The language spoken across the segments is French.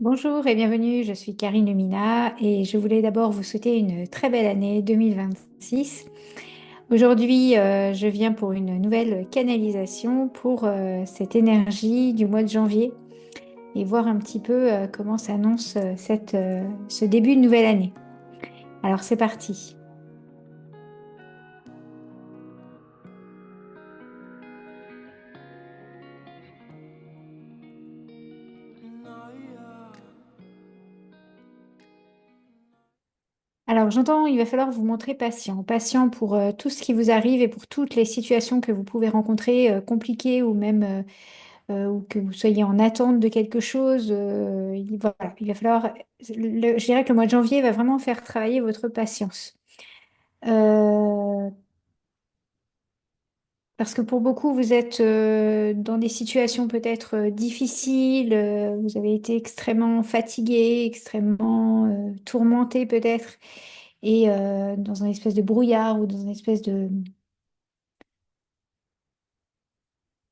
Bonjour et bienvenue, je suis Karine Lumina et je voulais d'abord vous souhaiter une très belle année 2026. Aujourd'hui, je viens pour une nouvelle canalisation pour cette énergie du mois de janvier et voir un petit peu comment s'annonce ce début de nouvelle année. Alors c'est parti. Alors j'entends, il va falloir vous montrer patient, patient pour tout ce qui vous arrive et pour toutes les situations que vous pouvez rencontrer, compliquées ou même ou que vous soyez en attente de quelque chose, voilà, il va falloir, je dirais que le mois de janvier va vraiment faire travailler votre patience. Euh, Parce que pour beaucoup, vous êtes dans des situations peut-être difficiles, vous avez été extrêmement fatigué, extrêmement tourmenté peut-être, et dans un espèce de brouillard ou dans une espèce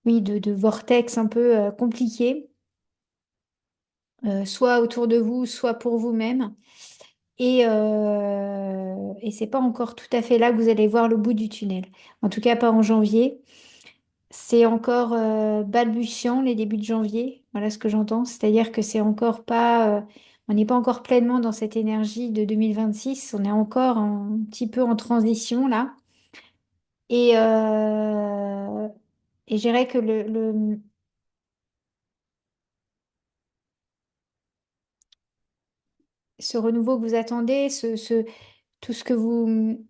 oui, de vortex un peu compliqué, soit autour de vous, soit pour vous-même. Et c'est pas encore tout à fait là que vous allez voir le bout du tunnel. En tout cas, pas en janvier. C'est encore balbutiant les débuts de janvier. Voilà ce que j'entends. C'est-à-dire que c'est encore pas, on n'est pas encore pleinement dans cette énergie de 2026. On est encore un petit peu en transition là. Et, et je dirais que ce renouveau que vous attendez, tout ce que vous,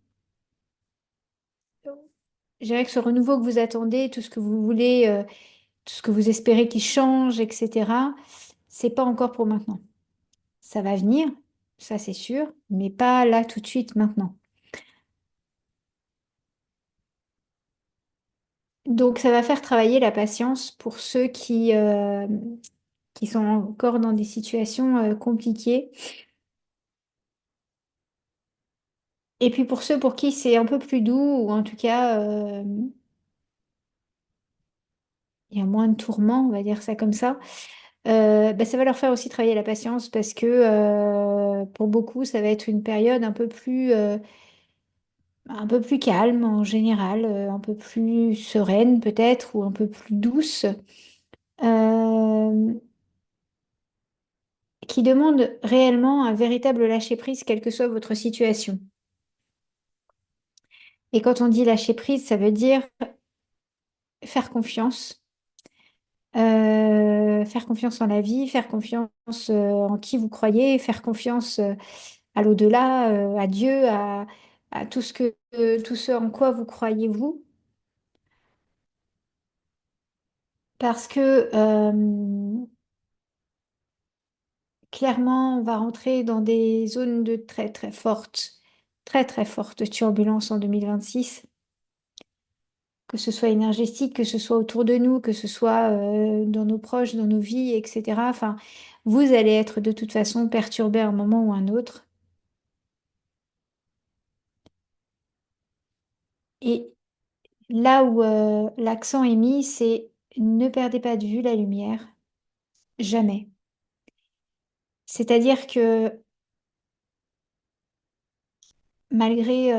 je dirais que ce renouveau que vous attendez, tout ce que vous voulez, tout ce que vous espérez qui change, etc., c'est pas encore pour maintenant. Ça va venir, ça c'est sûr, mais pas là tout de suite maintenant. Donc ça va faire travailler la patience pour ceux qui sont encore dans des situations compliquées. Et puis pour ceux pour qui c'est un peu plus doux, ou en tout cas il y a moins de tourments, on va dire ça comme ça, bah, ça va leur faire aussi travailler la patience parce que pour beaucoup, ça va être une période un peu plus calme en général, un peu plus sereine peut-être ou un peu plus douce, euh, qui demande réellement un véritable lâcher-prise, quelle que soit votre situation. Et quand on dit lâcher-prise, ça veut dire faire confiance, faire confiance en la vie, faire confiance en qui vous croyez, faire confiance à l'au-delà, à Dieu, à tout ce en quoi vous croyez vous. Parce que clairement, on va rentrer dans des zones de très très fortes turbulences en 2026, que ce soit énergétique, que ce soit autour de nous, que ce soit dans nos proches, dans nos vies, etc. Enfin, vous allez être de toute façon perturbé à un moment ou un autre. Et là où l'accent est mis, c'est ne perdez pas de vue la lumière, jamais. C'est-à-dire que malgré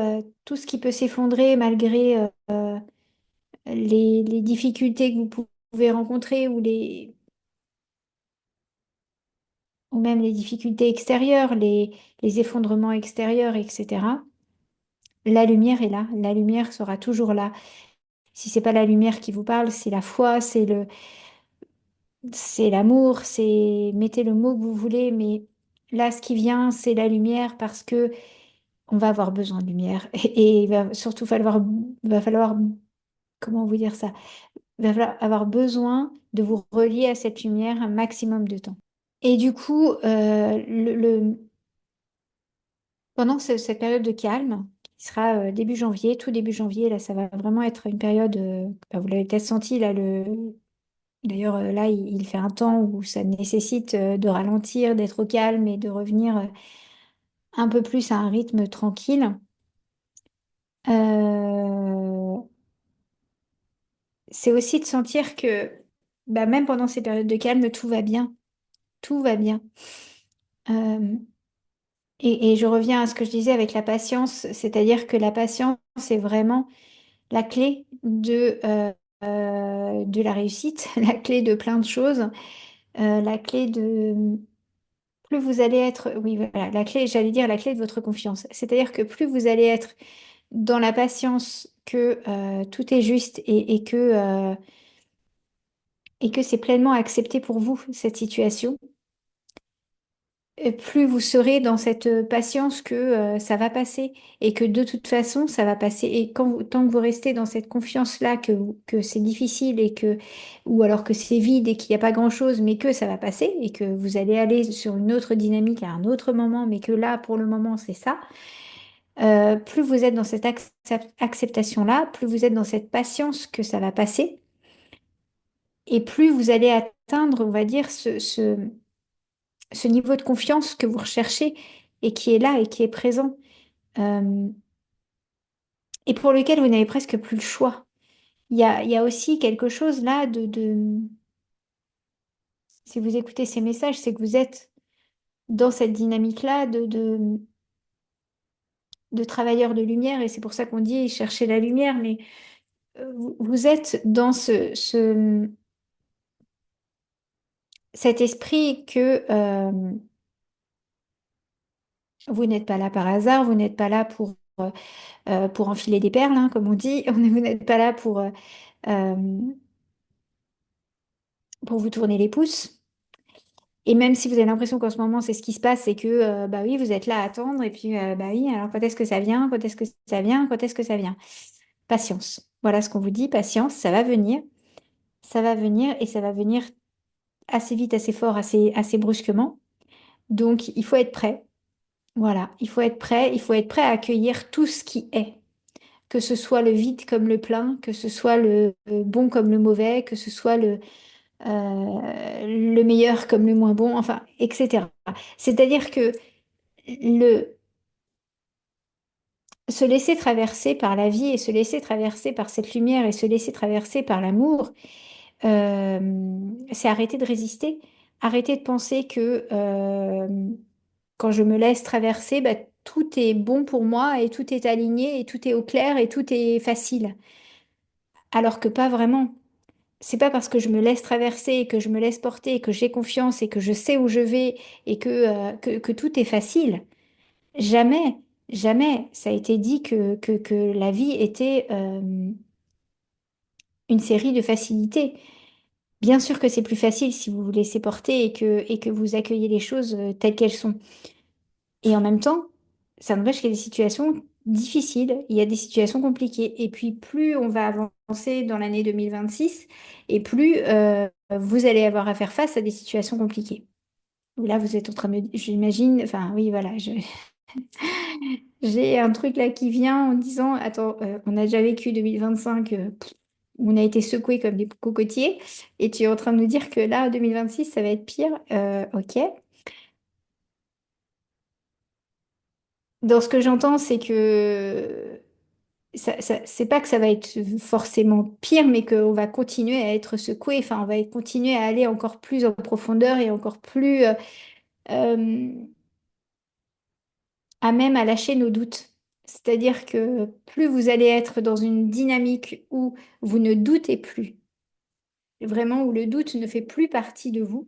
tout ce qui peut s'effondrer, malgré les difficultés que vous pouvez rencontrer ou même les difficultés extérieures, les effondrements extérieurs, etc. La lumière est là, la lumière sera toujours là. Si c'est pas la lumière qui vous parle, c'est la foi, c'est l'amour, c'est mettez le mot que vous voulez, mais là, ce qui vient, c'est la lumière parce que on va avoir besoin de lumière et il va surtout va falloir, comment vous dire ça? Il va falloir avoir besoin de vous relier à cette lumière un maximum de temps. Et du coup, pendant cette période de calme, qui sera début janvier, tout début janvier, là, ça va vraiment être une période, bah, vous l'avez peut-être senti, là, d'ailleurs, là, il fait un temps où ça nécessite de ralentir, d'être au calme et de revenir un peu plus à un rythme tranquille. Euh, c'est aussi de sentir que bah, même pendant ces périodes de calme, tout va bien. tout va bien. Euh, et je reviens à ce que je disais avec la patience, c'est-à-dire que la patience, c'est vraiment la clé de la réussite, la clé de plein de choses, la clé de... Plus vous allez être, oui, voilà, la clé, j'allais dire la clé de votre confiance. C'est-à-dire que plus vous allez être dans la patience que tout est juste et que c'est pleinement accepté pour vous, cette situation, plus vous serez dans cette patience que ça va passer et que de toute façon, ça va passer. Et tant que vous restez dans cette confiance-là que c'est difficile ou alors que c'est vide et qu'il n'y a pas grand-chose, mais que ça va passer et que vous allez aller sur une autre dynamique à un autre moment, mais que là, pour le moment, c'est ça, plus vous êtes dans cette acceptation-là, plus vous êtes dans cette patience que ça va passer et plus vous allez atteindre, on va dire, ce niveau de confiance que vous recherchez et qui est là et qui est présent, euh, et pour lequel vous n'avez presque plus le choix. Il y a aussi quelque chose là si vous écoutez ces messages, c'est que vous êtes dans cette dynamique-là de travailleur de lumière, et c'est pour ça qu'on dit chercher la lumière, mais vous êtes dans cet esprit que vous n'êtes pas là par hasard, vous n'êtes pas là pour enfiler des perles, hein, comme on dit. Vous n'êtes pas là euh, pour vous tourner les pouces. Et même si vous avez l'impression qu'en ce moment c'est ce qui se passe, c'est que bah oui, vous êtes là à attendre, et puis bah oui, alors quand est-ce que ça vient? Quand est-ce que ça vient? Quand est-ce que ça vient? Patience. Voilà ce qu'on vous dit, patience, ça va venir, et ça va venir assez vite, assez fort, assez brusquement. Donc il faut être prêt. Voilà, il faut être prêt à accueillir tout ce qui est. Que ce soit le vide comme le plein, que ce soit le bon comme le mauvais, que ce soit le meilleur comme le moins bon, enfin, etc. C'est-à-dire que le, se laisser traverser par la vie et se laisser traverser par cette lumière et se laisser traverser par l'amour, c'est arrêter de résister, arrêter de penser que quand je me laisse traverser, bah, tout est bon pour moi et tout est aligné et tout est au clair et tout est facile. Alors que pas vraiment. C'est pas parce que je me laisse traverser et que je me laisse porter et que j'ai confiance et que je sais où je vais et que tout est facile. Jamais, jamais ça a été dit que la vie était une série de facilités. Bien sûr que c'est plus facile si vous vous laissez porter et que vous accueillez les choses telles qu'elles sont. Et en même temps, ça n'empêche qu'il y a des situations difficiles, il y a des situations compliquées. Et puis plus on va avancer dans l'année 2026, et plus vous allez avoir à faire face à des situations compliquées. Là, vous êtes en train de j'imagine, enfin oui, voilà, j'ai un truc là qui vient en disant, attends, on a déjà vécu 2025, où on a été secoués comme des cocotiers, et tu es en train de nous dire que là, 2026, ça va être pire. Ok. Dans ce que j'entends, c'est que c'est pas que ça va être forcément pire, mais qu'on va continuer à être secoué, enfin, on va continuer à aller encore plus en profondeur et encore plus euh, à même à lâcher nos doutes. C'est-à-dire que plus vous allez être dans une dynamique où vous ne doutez plus, vraiment où le doute ne fait plus partie de vous.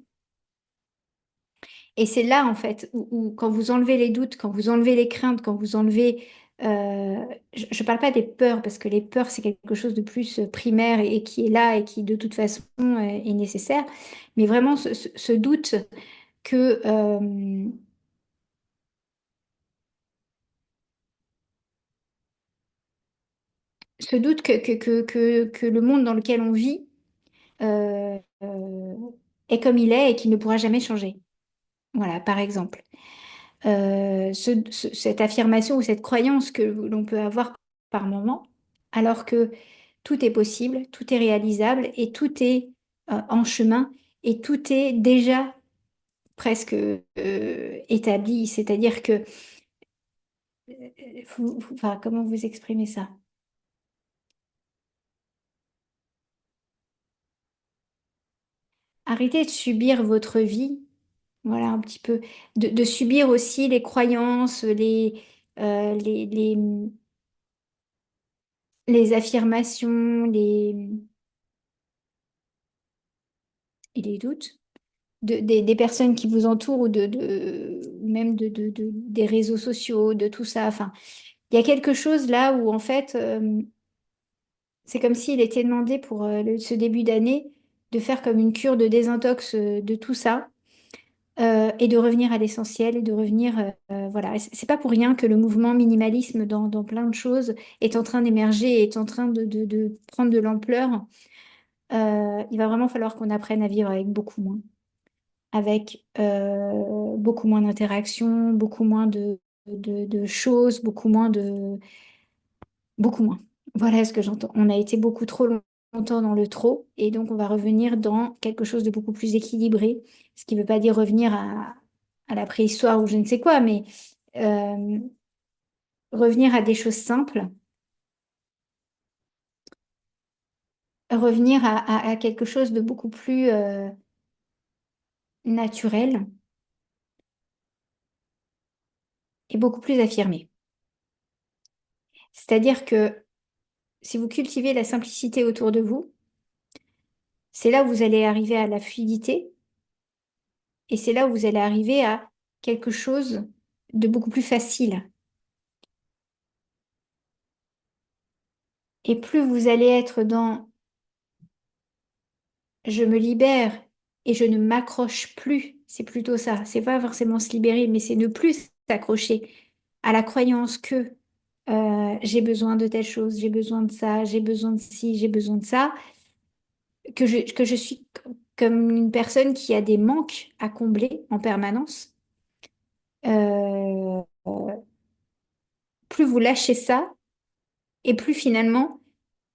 Et c'est là, en fait, où quand vous enlevez les doutes, quand vous enlevez les craintes, quand vous enlevez... je ne parle pas des peurs, parce que les peurs, c'est quelque chose de plus primaire et qui est là et qui, de toute façon, est nécessaire. Mais vraiment, ce doute que... ce doute que le monde dans lequel on vit est comme il est et qu'il ne pourra jamais changer. Voilà, par exemple. Cette affirmation ou cette croyance que l'on peut avoir par moment, alors que tout est possible, tout est réalisable et tout est en chemin et tout est déjà presque établi. C'est-à-dire que, enfin, comment vous exprimez ça? Arrêtez de subir votre vie voilà, un petit peu, de subir aussi les croyances, euh, les, les, les affirmations, et les doutes des personnes qui vous entourent ou ou même des réseaux sociaux, de tout ça. Enfin, il y a quelque chose là où en fait, c'est comme s'il était demandé pour ce début d'année de faire comme une cure de désintox de tout ça. Et de revenir à l'essentiel et de revenir, voilà. C'est pas pour rien que le mouvement minimalisme dans plein de choses est en train d'émerger et est en train de prendre de l'ampleur. Il va vraiment falloir qu'on apprenne à vivre avec beaucoup moins, avec beaucoup moins d'interactions, beaucoup moins de choses, beaucoup moins. Voilà ce que j'entends. On a été beaucoup trop longtemps dans le trop et donc on va revenir dans quelque chose de beaucoup plus équilibré. Ce qui ne veut pas dire revenir à la préhistoire ou je ne sais quoi, mais euh, revenir à des choses simples, revenir à quelque chose de beaucoup plus naturel et beaucoup plus affirmé. C'est-à-dire que si vous cultivez la simplicité autour de vous, c'est là où vous allez arriver à la fluidité et c'est là où vous allez arriver à quelque chose de beaucoup plus facile. Et plus vous allez être dans je me libère et je ne m'accroche plus, c'est plutôt ça. C'est pas forcément se libérer, mais c'est ne plus s'accrocher à la croyance que j'ai besoin de telle chose, j'ai besoin de ça, j'ai besoin de ci, j'ai besoin de ça, que je suis comme une personne qui a des manques à combler en permanence. Euh, plus vous lâchez ça, et plus finalement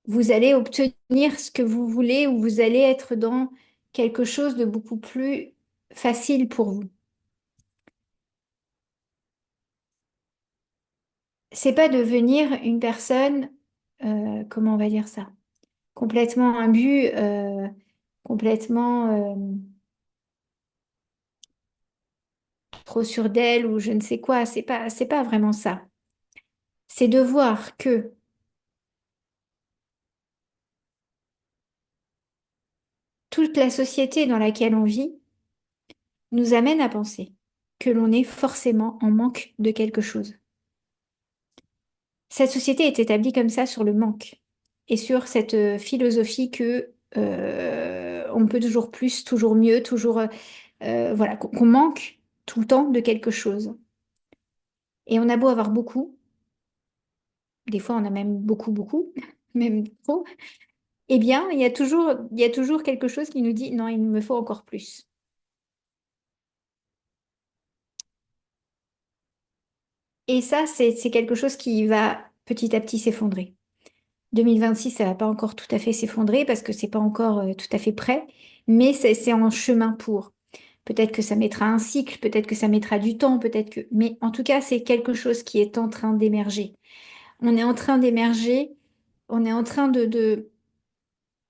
vous allez obtenir ce que vous voulez ou vous allez être dans quelque chose de beaucoup plus facile pour vous. C'est pas devenir une personne, comment on va dire ça, complètement imbue, complètement trop sûre d'elle ou je ne sais quoi. C'est pas vraiment ça. C'est de voir que toute la société dans laquelle on vit nous amène à penser que l'on est forcément en manque de quelque chose. Cette société est établie comme ça sur le manque et sur cette philosophie que on peut toujours plus, toujours mieux, toujours voilà, qu'on manque tout le temps de quelque chose. Et on a beau avoir beaucoup, des fois on a même beaucoup, même trop, eh bien il y a toujours quelque chose qui nous dit non, il me faut encore plus. Et ça, c'est quelque chose qui va petit à petit s'effondrer. 2026, ça va pas encore tout à fait s'effondrer parce que c'est pas encore tout à fait prêt, mais c'est en chemin pour. Peut-être que ça mettra un cycle, peut-être que ça mettra du temps, peut-être que... Mais en tout cas, c'est quelque chose qui est en train d'émerger. On est en train d'émerger, on est en train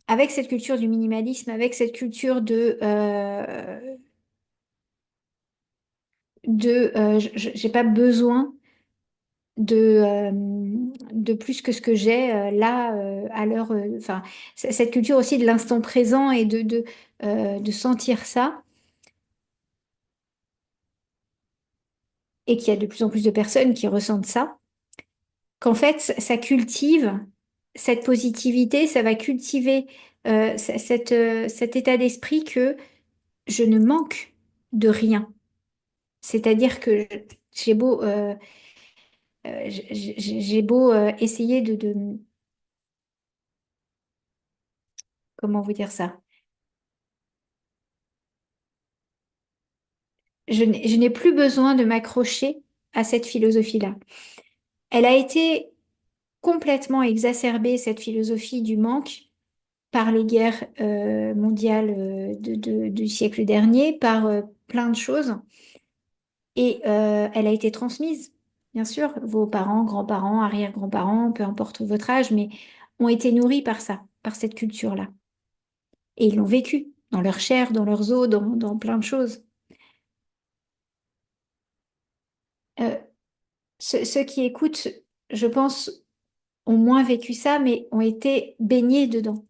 avec cette culture du minimalisme, avec cette culture j'ai pas besoin de plus que ce que j'ai là à l'heure, enfin cette culture aussi de l'instant présent et de sentir ça et qu'il y a de plus en plus de personnes qui ressentent ça, qu'en fait ça cultive cette positivité, ça va cultiver cet état d'esprit que je ne manque de rien. C'est-à-dire que j'ai beau, j'ai beau essayer comment vous dire ça? Je n'ai plus besoin de m'accrocher à cette philosophie-là. Elle a été complètement exacerbée, cette philosophie du manque, par les guerres mondiales du siècle dernier, par plein de choses. Et elle a été transmise, bien sûr. Vos parents, grands-parents, arrière-grands-parents, peu importe votre âge, mais ont été nourris par ça, par cette culture-là. Et ils l'ont vécu dans leur chair, dans leurs os, dans plein de choses. ceux qui écoutent, je pense, ont moins vécu ça, mais ont été baignés dedans.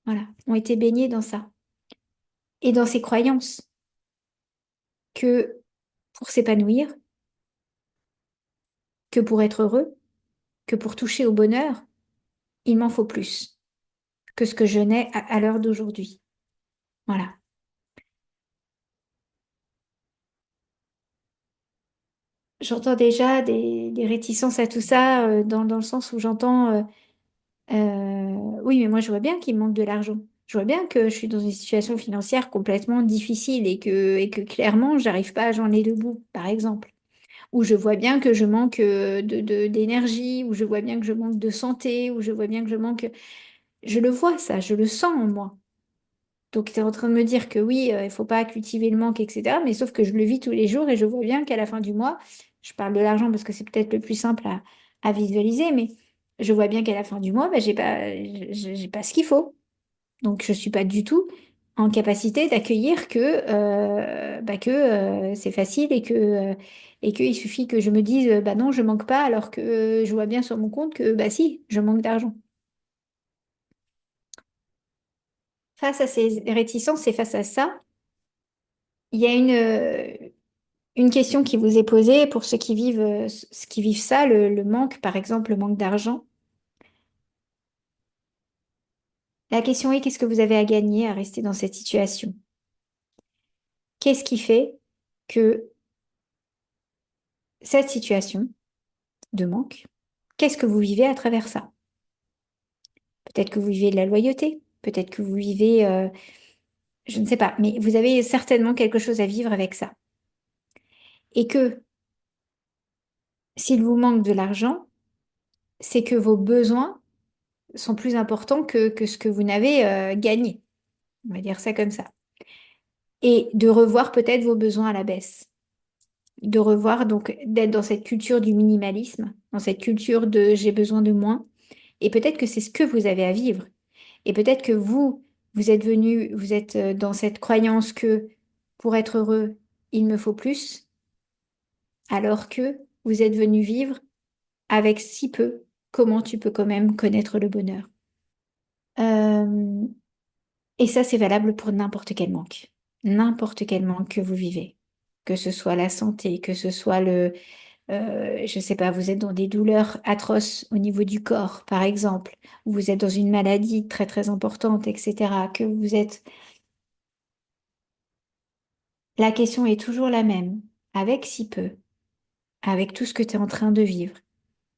Voilà, ont été baignés dans ça. Et dans ces croyances que pour s'épanouir, que pour être heureux, que pour toucher au bonheur, il m'en faut plus que ce que je n'ai à l'heure d'aujourd'hui. Voilà. J'entends déjà des réticences à tout ça, dans le sens où j'entends, oui, mais moi je vois bien qu'il me manque de l'argent. Je vois bien que je suis dans une situation financière complètement difficile et que clairement, j'arrive pas à joindre les deux bouts, par exemple. Où je vois bien que je manque d'énergie, où je vois bien que je manque de santé, où je vois bien que je manque... Je le vois ça, je le sens en moi. Donc tu es en train de me dire que oui, il faut pas cultiver le manque, etc. Mais sauf que je le vis tous les jours et je vois bien qu'à la fin du mois, je parle de l'argent parce que c'est peut-être le plus simple à visualiser, mais je vois bien qu'à la fin du mois, bah, j'ai pas ce qu'il faut. Donc je suis pas du tout en capacité d'accueillir que c'est facile et qu'il suffit que je me dise bah non, je manque pas alors que je vois bien sur mon compte que bah si, je manque d'argent. Face à ces réticences et face à ça, il y a une question qui vous est posée pour ceux qui vivent ça, le manque, par exemple, le manque d'argent. La question est, qu'est-ce que vous avez à gagner à rester dans cette situation? Qu'est-ce qui fait que cette situation de manque, qu'est-ce que vous vivez à travers ça? Peut-être que vous vivez de la loyauté, peut-être que vous vivez, je ne sais pas, mais vous avez certainement quelque chose à vivre avec ça. Et que s'il vous manque de l'argent, c'est que vos besoins sont plus importants que ce que vous n'avez gagné. On va dire ça comme ça. Et de revoir peut-être vos besoins à la baisse. De revoir, donc, d'être dans cette culture du minimalisme, dans cette culture de j'ai besoin de moins. Et peut-être que c'est ce que vous avez à vivre. Et peut-être que vous êtes dans cette croyance que pour être heureux, il me faut plus, alors que vous êtes venu vivre avec si peu. Comment tu peux quand même connaître le bonheur? Euh, et ça, c'est valable pour n'importe quel manque que vous vivez, que ce soit la santé, que ce soit je sais pas, vous êtes dans des douleurs atroces au niveau du corps, par exemple, ou vous êtes dans une maladie très très importante, etc., que vous êtes la question est toujours la même. Avec si peu, avec tout ce que tu es en train de vivre,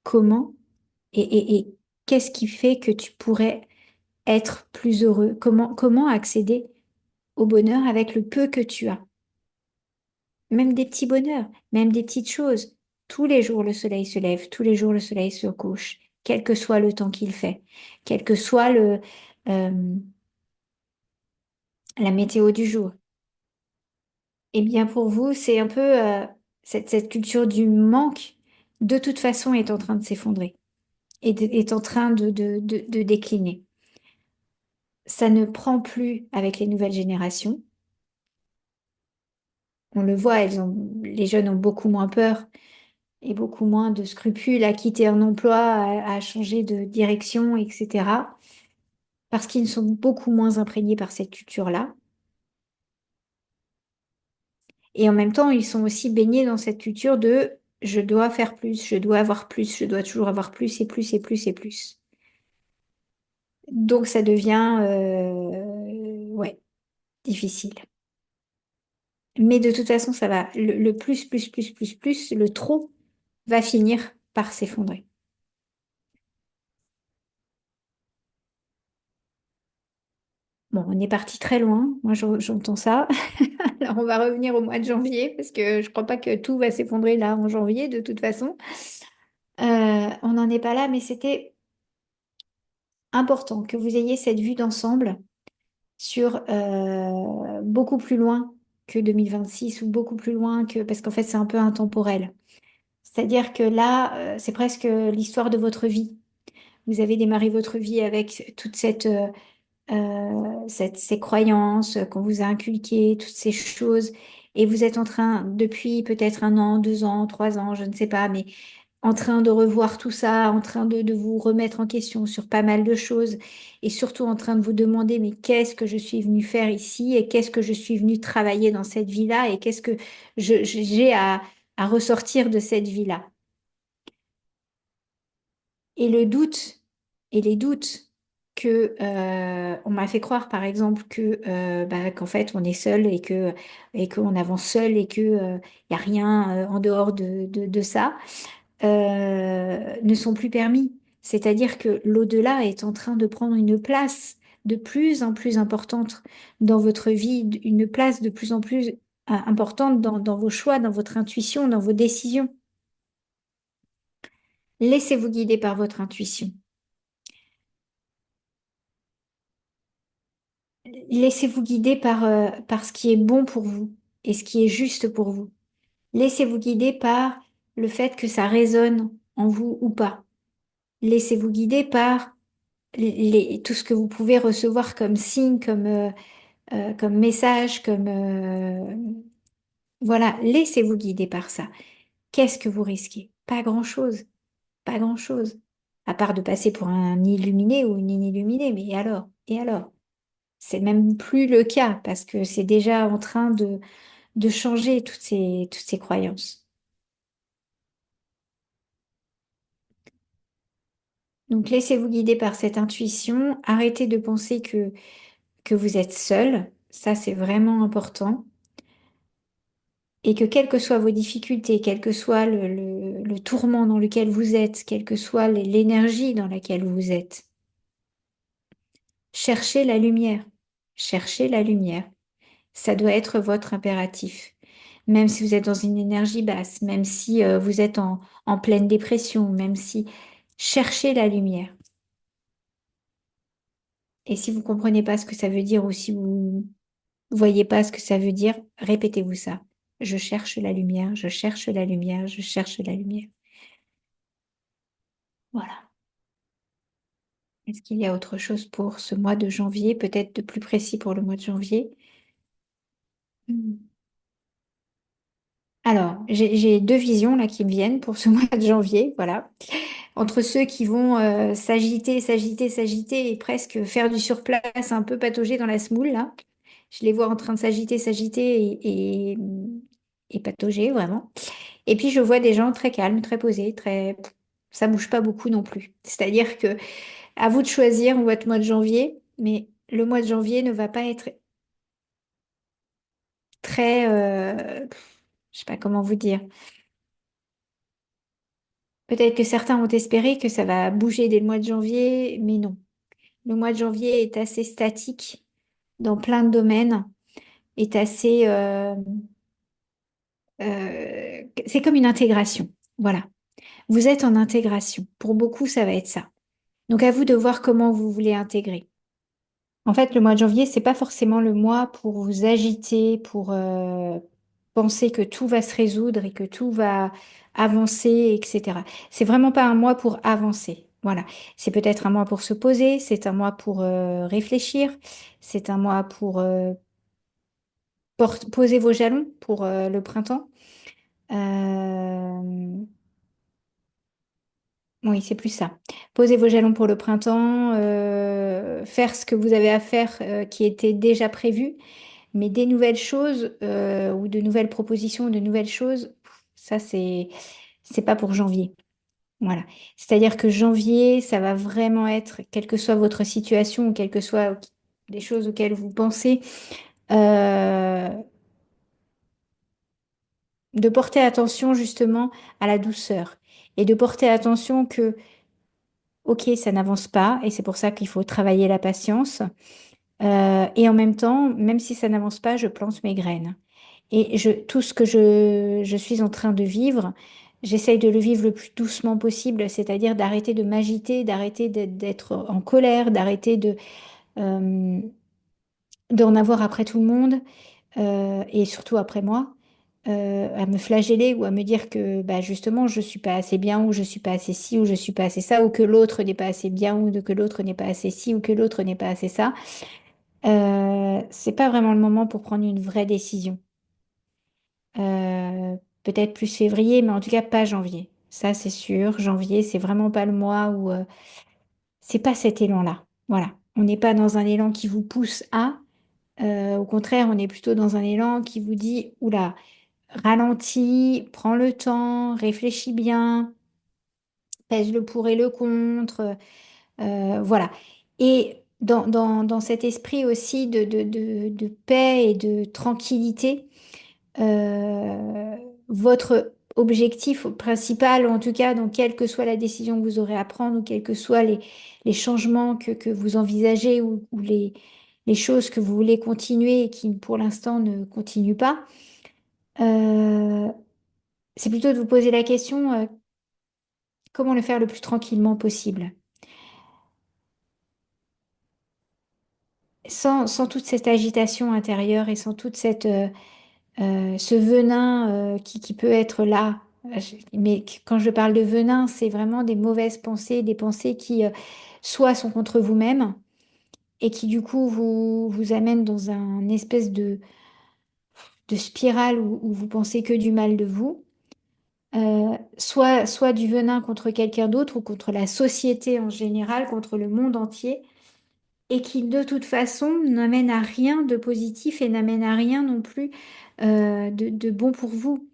comment et qu'est-ce qui fait que tu pourrais être plus heureux? Comment accéder au bonheur avec le peu que tu as? Même des petits bonheurs, même des petites choses. Tous les jours, le soleil se lève, tous les jours, le soleil se couche, quel que soit le temps qu'il fait, quelle que soit euh, la météo du jour. Eh bien, pour vous, c'est un peu cette culture du manque, de toute façon, est en train de s'effondrer est en train de décliner. Ça ne prend plus avec les nouvelles générations. On le voit, les jeunes ont beaucoup moins peur et beaucoup moins de scrupules à quitter un emploi, à changer de direction, etc. Parce qu'ils sont beaucoup moins imprégnés par cette culture-là. Et en même temps, ils sont aussi baignés dans cette culture de je dois faire plus, je dois avoir plus, je dois toujours avoir plus et plus et plus et plus. Donc ça devient ouais, difficile. Mais de toute façon, ça va. Le plus, le trop va finir par s'effondrer. Bon, on est parti très loin. Moi, j'entends ça. Alors, on va revenir au mois de janvier parce que je crois pas que tout va s'effondrer là en janvier de toute façon. On n'en est pas là, mais c'était important que vous ayez cette vue d'ensemble sur beaucoup plus loin que 2026 ou beaucoup plus loin que... Parce qu'en fait, c'est un peu intemporel. C'est-à-dire que là, c'est presque l'histoire de votre vie. Vous avez démarré votre vie avec toute ces croyances qu'on vous a inculquées, toutes ces choses, et vous êtes en train, depuis peut-être un an, 2 ans, 3 ans, je ne sais pas, mais en train de revoir tout ça, en train de vous remettre en question sur pas mal de choses et surtout en train de vous demander mais qu'est-ce que je suis venue faire ici et qu'est-ce que je suis venue travailler dans cette vie-là et qu'est-ce que j'ai à ressortir de cette vie-là. Et le doute, et les doutes que on m'a fait croire, par exemple, que qu'en fait on est seul et qu'on avance seul et que y a rien en dehors de ça, ne sont plus permis. C'est-à-dire que l'au-delà est en train de prendre une place de plus en plus importante dans votre vie, une place de plus en plus importante dans vos choix, dans votre intuition, dans vos décisions. Laissez-vous guider par votre intuition. Laissez-vous guider par ce qui est bon pour vous et ce qui est juste pour vous. Laissez-vous guider par le fait que ça résonne en vous ou pas. Laissez-vous guider par tout ce que vous pouvez recevoir comme signe, comme message, Voilà, laissez-vous guider par ça. Qu'est-ce que vous risquez? Pas grand-chose, pas grand-chose. À part de passer pour un illuminé ou une illuminée, mais et alors? Et alors? C'est même plus le cas parce que c'est déjà en train de changer toutes ces croyances. Donc laissez-vous guider par cette intuition. Arrêtez de penser que vous êtes seul. Ça, c'est vraiment important. Et que quelles que soient vos difficultés, quel que soit le tourment dans lequel vous êtes, quelle que soit l'énergie dans laquelle vous êtes, cherchez la lumière. Cherchez la lumière. Ça doit être votre impératif. Même si vous êtes dans une énergie basse, même si vous êtes en pleine dépression, même si cherchez la lumière. Et si vous comprenez pas ce que ça veut dire ou si vous voyez pas ce que ça veut dire, répétez-vous ça. Je cherche la lumière, je cherche la lumière, je cherche la lumière. Voilà. Est-ce qu'il y a autre chose pour ce mois de janvier, peut-être de plus précis pour le mois de janvier? Hmm. Alors, j'ai deux visions là qui me viennent pour ce mois de janvier, voilà. Entre ceux qui vont s'agiter, s'agiter, s'agiter et presque faire du surplace, un peu patauger dans la semoule, là. Je les vois en train de s'agiter, s'agiter et patauger, vraiment. Et puis, je vois des gens très calmes, très posés, très... Ça bouge pas beaucoup non plus. C'est-à-dire que à vous de choisir votre mois de janvier, mais le mois de janvier ne va pas être très... je sais pas comment vous dire. Peut-être que certains ont espéré que ça va bouger dès le mois de janvier, mais non. Le mois de janvier est assez statique dans plein de domaines, est assez... c'est comme une intégration. Voilà. Vous êtes en intégration. Pour beaucoup, ça va être ça. Donc à vous de voir comment vous voulez intégrer. En fait, le mois de janvier, c'est pas forcément le mois pour vous agiter, pour penser que tout va se résoudre et que tout va avancer, etc. C'est vraiment pas un mois pour avancer. Voilà. C'est peut-être un mois pour se poser, c'est un mois pour réfléchir, c'est un mois pour poser vos jalons pour le printemps. Euh, Oui, c'est plus ça. Posez vos jalons pour le printemps, faire ce que vous avez à faire qui était déjà prévu, mais des nouvelles choses ou de nouvelles propositions, de nouvelles choses, ça c'est pas pour janvier. Voilà. C'est-à-dire que janvier, ça va vraiment être, quelle que soit votre situation ou quelles que soient les choses auxquelles vous pensez, euh, de porter attention justement à la douceur et de porter attention que ok, ça n'avance pas et c'est pour ça qu'il faut travailler la patience. Et en même temps, même si ça n'avance pas, je plante mes graines. Et tout ce que je suis en train de vivre, j'essaye de le vivre le plus doucement possible, c'est-à-dire d'arrêter de m'agiter, d'arrêter d'être en colère, d'arrêter euh, d'en avoir après tout le monde et surtout après moi. À me flageller ou à me dire que bah, justement je suis pas assez bien ou je suis pas assez ci ou je suis pas assez ça ou que l'autre n'est pas assez bien ou que l'autre n'est pas assez ci ou que l'autre n'est pas assez ça, c'est pas vraiment le moment pour prendre une vraie décision. Peut-être plus février, mais en tout cas pas janvier. Ça, c'est sûr. Janvier, c'est vraiment pas le mois où c'est pas cet élan-là. Voilà. On n'est pas dans un élan qui vous pousse à. Au contraire, on est plutôt dans un élan qui vous dit, oula, ralentis, prends le temps, réfléchis bien, pèse le pour et le contre. Voilà. Et dans cet esprit aussi de paix et de tranquillité, votre objectif principal, ou en tout cas, donc, quelle que soit la décision que vous aurez à prendre, ou quels que soient les changements que vous envisagez, ou les choses que vous voulez continuer et qui pour l'instant ne continuent pas, euh, c'est plutôt de vous poser la question, comment le faire le plus tranquillement possible, sans toute cette agitation intérieure et sans toute ce venin qui peut être là. Mais quand je parle de venin, c'est vraiment des mauvaises pensées, des pensées qui soit sont contre vous-même et qui du coup vous amènent dans un espèce de spirale où vous pensez que du mal de vous, soit du venin contre quelqu'un d'autre ou contre la société en général, contre le monde entier, et qui de toute façon n'amène à rien de positif et n'amène à rien non plus de bon pour vous.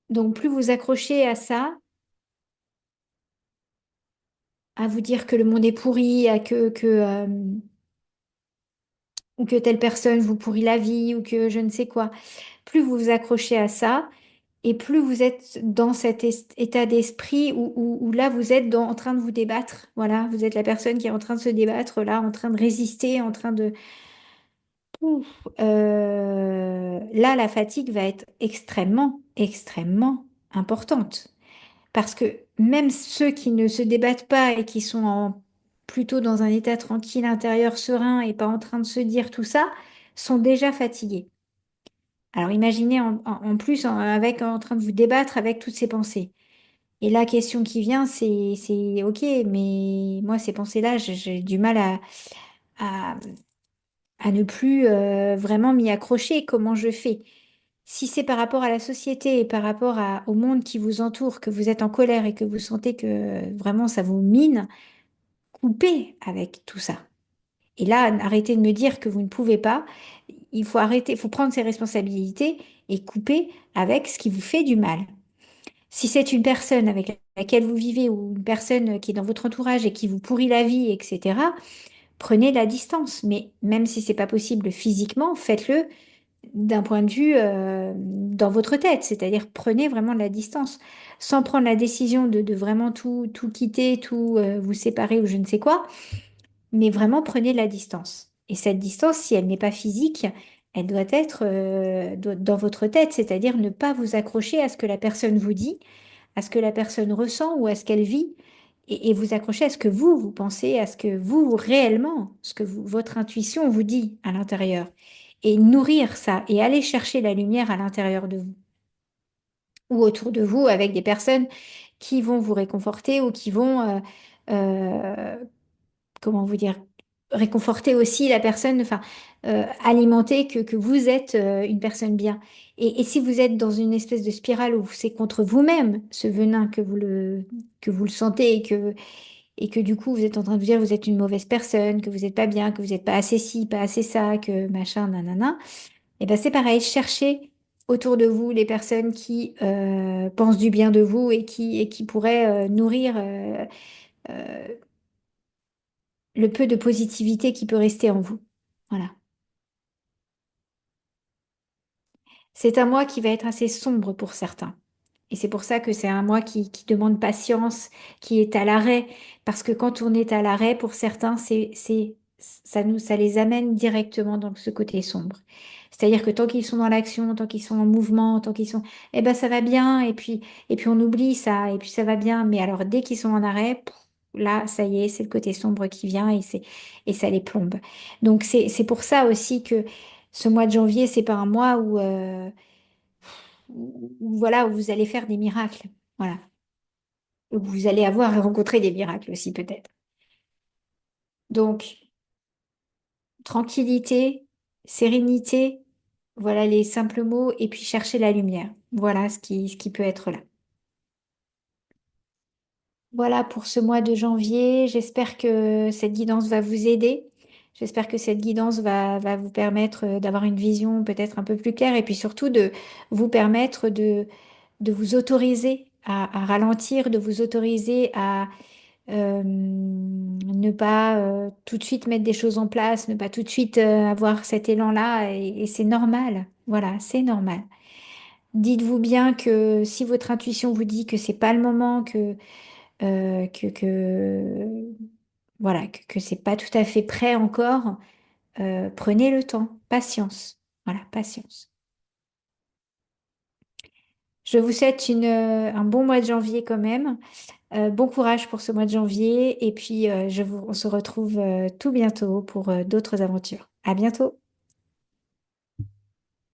Donc plus vous accrochez à ça, à vous dire que le monde est pourri, ou que telle personne vous pourrit la vie, ou que je ne sais quoi, plus vous vous accrochez à ça, et plus vous êtes dans cet état d'esprit où là, vous êtes en train de vous débattre. Voilà, vous êtes la personne qui est en train de se débattre, là, en train de résister, en train de... Ouf. Là, la fatigue va être extrêmement, extrêmement importante. Parce que même ceux qui ne se débattent pas et qui sont plutôt dans un état tranquille intérieur, serein et pas en train de se dire tout ça, sont déjà fatigués. Alors imaginez en plus en train de vous débattre avec toutes ces pensées. Et la question qui vient, c'est OK, mais moi, ces pensées-là, j'ai du mal à, à ne plus vraiment m'y accrocher. Comment je fais? Si c'est par rapport à la société et par rapport au monde qui vous entoure, que vous êtes en colère et que vous sentez que vraiment ça vous mine, coupez avec tout ça. Et là, arrêtez de me dire que vous ne pouvez pas. Il faut arrêter, il faut prendre ses responsabilités et couper avec ce qui vous fait du mal. Si c'est une personne avec laquelle vous vivez ou une personne qui est dans votre entourage et qui vous pourrit la vie, etc., prenez la distance. Mais même si c'est pas possible physiquement, faites-le d'un point de vue dans votre tête, c'est-à-dire prenez vraiment de la distance, sans prendre la décision de vraiment tout quitter, tout vous séparer ou je ne sais quoi, mais vraiment prenez de la distance. Et cette distance, si elle n'est pas physique, elle doit être dans votre tête, c'est-à-dire ne pas vous accrocher à ce que la personne vous dit, à ce que la personne ressent ou à ce qu'elle vit, et vous accrocher à ce que vous pensez, à ce que vous réellement, ce que votre intuition vous dit à l'intérieur, et nourrir ça, et aller chercher la lumière à l'intérieur de vous, ou autour de vous, avec des personnes qui vont vous réconforter ou qui vont, euh, comment vous dire, réconforter aussi la personne, enfin, alimenter que vous êtes une personne bien. Et si vous êtes dans une espèce de spirale où c'est contre vous-même ce venin que vous le sentez et que du coup vous êtes en train de vous dire que vous êtes une mauvaise personne, que vous n'êtes pas bien, que vous n'êtes pas assez ci, pas assez ça, que machin, nanana, et ben c'est pareil, cherchez autour de vous les personnes qui pensent du bien de vous et qui pourraient nourrir euh, le peu de positivité qui peut rester en vous. Voilà. C'est un mois qui va être assez sombre pour certains. Et c'est pour ça que c'est un mois qui demande patience, qui est à l'arrêt. Parce que quand on est à l'arrêt, pour certains, ça les amène directement dans ce côté sombre. C'est-à-dire que tant qu'ils sont dans l'action, tant qu'ils sont en mouvement, tant qu'ils sont, eh ben ça va bien. Et puis on oublie ça, et puis ça va bien. Mais alors dès qu'ils sont en arrêt, là, ça y est, c'est le côté sombre qui vient et ça les plombe. Donc c'est pour ça aussi que ce mois de janvier, c'est pas un mois voilà, où vous allez faire des miracles. Voilà. Où vous allez avoir rencontré des miracles aussi, peut-être. Donc, tranquillité, sérénité, Voilà les simples mots et puis chercher la lumière. Voilà ce qui peut être là. Voilà pour ce mois de janvier. J'espère que cette guidance va vous aider. J'espère que cette guidance va vous permettre d'avoir une vision peut-être un peu plus claire et puis surtout de vous permettre de vous autoriser à ralentir, de vous autoriser à ne pas tout de suite mettre des choses en place, ne pas tout de suite avoir cet élan-là et c'est normal. Voilà, c'est normal. Dites-vous bien que si votre intuition vous dit que c'est pas le moment, que voilà, que c'est pas tout à fait prêt encore, prenez le temps, patience. Voilà, patience. Je vous souhaite un bon mois de janvier quand même. Bon courage pour ce mois de janvier et puis on se retrouve tout bientôt pour d'autres aventures. À bientôt.